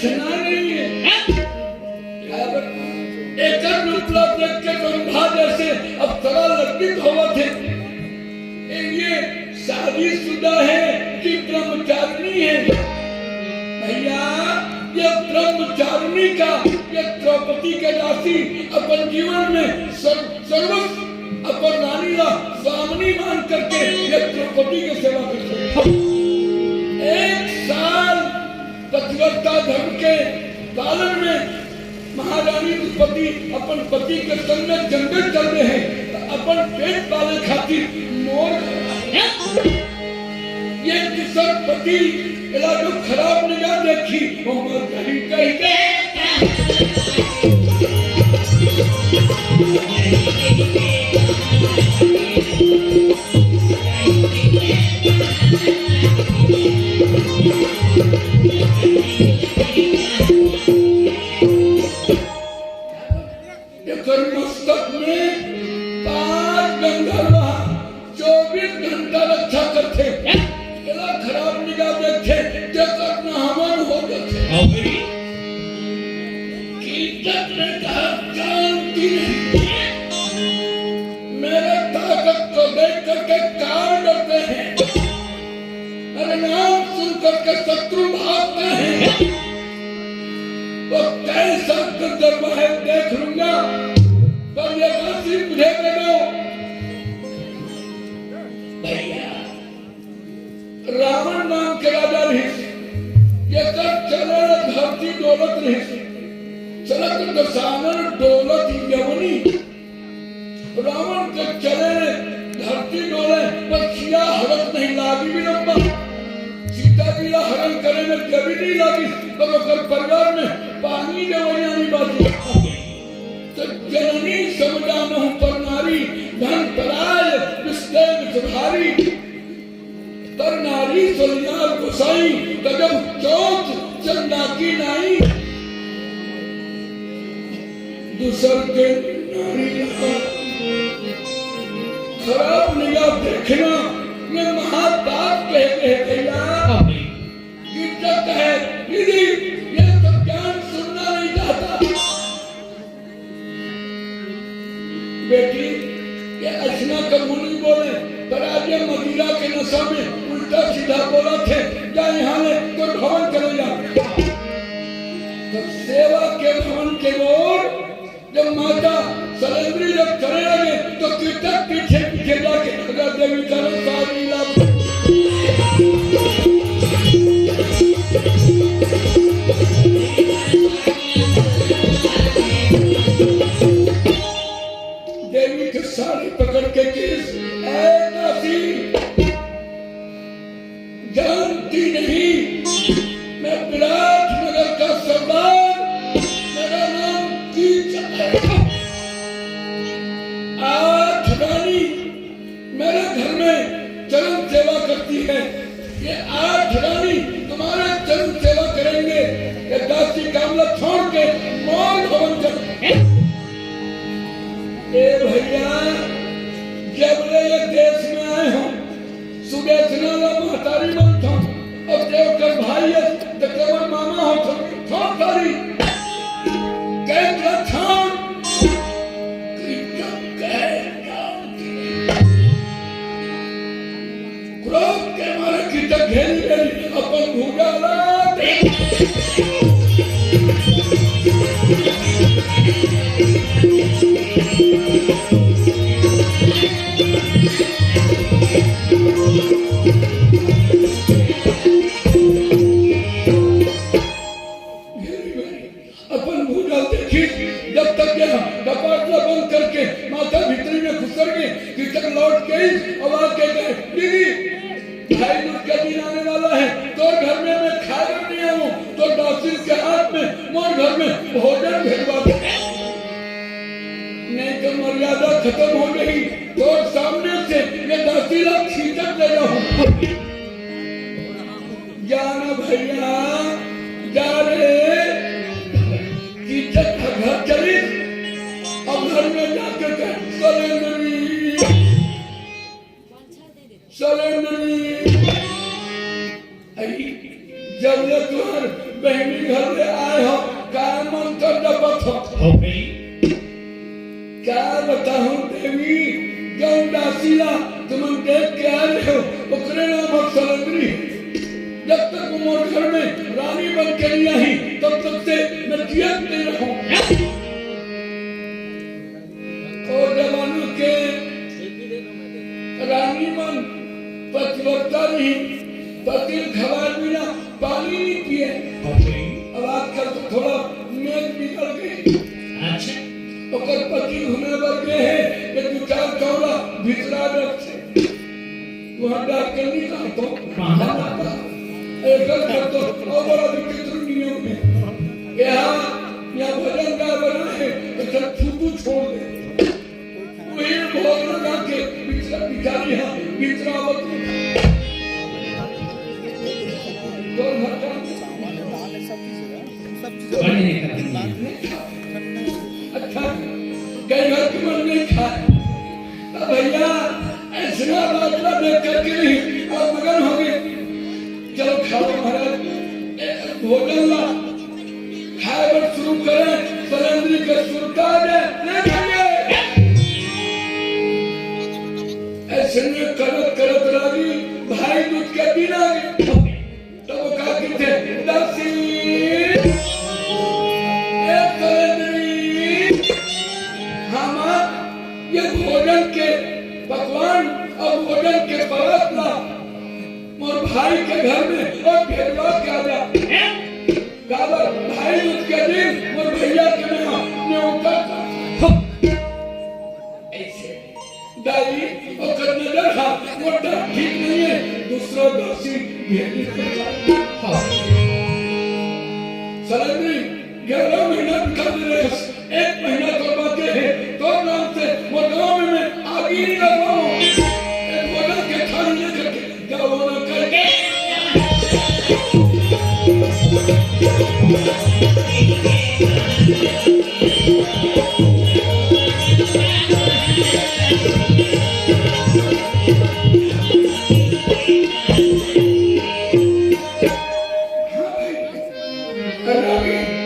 सुना नहीं है। एक मतलब देख के गंभा जैसे अब थोड़ा लज्जित हुआ थे। ये शादीशुदा है कि ब्रह्मचारिणी है? भैया ये ब्रह्मचारिणी का, ये द्रौपदी के दासी अपन जीवन में सर्वस्व अपन रानी का स्वामिनी मान करके ये द्रौपदी की सेवा करते। एक साल पतिव्रता धर्म के पालन में महारानी द्रौपदी अपन पति के संग में जंगल चल रहे हैं, अपन पेट पाले खातिर मोर ये किसान पति इलाज खराब निगाह देखी वो मर गई कहीं मस्तक में 5 गंधर्व 24 घंटा रक्षा करते। खराब निगाह देखे जगत हवन हो जाते। कीचक ने कहा जानती नहीं, मेरे ताकत को देख करके कान डरते हैं, मेरे नाम सुन करके शत्रु भागते हैं। वो कैसा गंधर्व है देख लूंगा, पर ये दासी मुझे दे दो। भैया रावण नाम के राजा रही, ये कर चले धरती दौलत रही, चलत दशानन दौलत यवनी। रावण के चले धरती डोले पर सिया हरत नहीं लागी भी लंबा, सीता जी का हरण करे में कभी नहीं लागी, पर अगर परिवार में पानी जवैया नहीं बाजी। तो जननी समझा न हूं पर नारी, धन पराय विस्तेज सुधारी। तर नारी सोनियार गोसाई, कदम चौथ चंदा की नाई। दूसर के नारी खराब निगाह देखना ये महापाप कहते हैं। भैया कीचक है दीदी, ये सब ज्ञान सुनना नहीं चाहता। बेटी ये अर्चना का मुनि बोले, पर आज ये मदिरा के नशा में उल्टा सीधा बोला थे, या यहाँ ले तो भवन चले जा। तो सेवा के भवन के ओर जब माता सलेंद्री जब चले लगे तो कीचक पीछे पीछे जाके अगर देवी चरण सारी लाभ। देवी के साड़ी पकड़ के किस ऐसी जानती नहीं, मैं विराटनगर का सरदार, मेरा नाम कीचक है। 8 रानी मेरे घर में चरण सेवा करती है, ये 8 रानी तुम्हारे चरण सेवा करेंगे। ये दासी कामला छोड़ के मौन भवन कर। ए भैया जब ये देश में आए हूँ सुदेशना महतारी बनता हूँ, अब देवकर भाई है तो केवल मामा हो छोड़ तारी क्रोध के मारे कीचक घेरी गई अपन भूजा अपन भूजा देखी। जब तक यह कपाटला बंद करके माता भीतरी में घुसर गई, कीचक लौट गई और आके गए दीदी भाई दूध का दिन आने वाला है, तो घर में मैं खाए नहीं आऊँ तो दासी के हाथ में मोर घर में भोजन भेजवा दे, नहीं तो मर्यादा खत्म हो गई। तो सामने से ये दासी लोग कीचक दे रहा हूँ। जाना भैया जा रे, कीचक घर चली। अब घर में जाके सलेंद्री सलेंद्री जब ये तुम्हारे बहनी घर में आए हो का मन तो डबत हो भाई क्या बताऊं देवी जौन दासीला तुम देख के आ रहे हो ओकरे नाम सलंदरी जब तक मोर घर में रानी बन के नहीं आई तब तक से मैं जियत नहीं रहूं और जवानों के रानी मन पतिव्रता नहीं पति खबर बिना पानी नहीं पिए अब आजकल तो थोड़ा मेघ बिगड़ गई अच्छा ओकर पति घूमे बर गए हैं कि दो चार कौड़ा भितरा रखे वहां डाक नहीं कहतो एक तो और बड़ा विचित्र नियम है यहाँ भजन का बना है तो सब छूटू छोड़ दे वही भोग लगा के भितरा भिखारी यहाँ भितरा अच्छा कई घर की मन नहीं खाए भैया ऐसा बातला देख करके नहीं और मगन हो गए चलो खाओ महाराज भोजन ला खाए पर शुरू करें सलेंद्री का सुरता है नहीं खाइए ऐसे में करत करत रागी भाई दूध के दिन आ गए तो वो कहा कि थे दासी ये भोजन के पकवान और भोजन के परत ला मोर भाई के घर में और भेजवा के आ जा गाबर भाई दूध के दिन मोर भैया के न्योता का ऐसे दाई और नजर हा वो ठीक नहीं है दूसरा दासी भेजने का सलंदरी 11 महीना बिता रहे 1 महीना तो बाकी है तो नाम से वो गांव में आगे नहीं लगाओ एक भोजन के थाली लेकर क्या होना करके हाँ भाई